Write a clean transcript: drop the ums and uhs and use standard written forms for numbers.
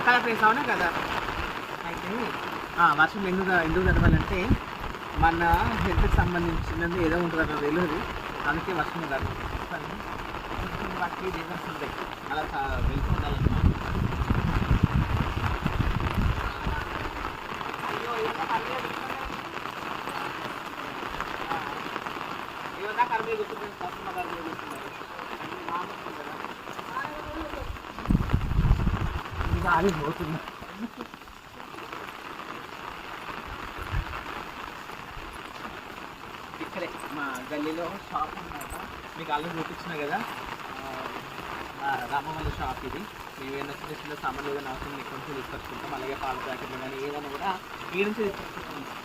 Collect చేసామనే కదా. అయితే వర్షం ఎందుకు చదవాలంటే మన హెల్త్కి సంబంధించినది ఏదో ఉంటుంది అక్కడ తెలియదు, అందుకే వర్షం చదవాలి. వాటికి రీజన్స్ ఉంటాయి, అలా వెళ్తూ ఉండాలన్నమాట. ఏమన్నా కర్మే కూర్చుంటుంది, కస్టమర్ కర్మే కూర్చున్నారు. గాలి పోతుంది. ఇక్కడే మా గల్లీలో షాప్ అన్నమాట, మీకు ఆల్రెడీ చూపించిన కదా, రామవల్లి షాప్ ఇది. మేము ఏదైనా చిన్న చిన్న సామాన్లు ఏదైనా అవసరం ఇక్కడ నుంచి తీసుకొచ్చుకుంటాం, అలాగే పాల ప్యాకెట్లు కానీ ఏదైనా కూడా ఈ నుంచి తీసుకొచ్చుకుంటాం.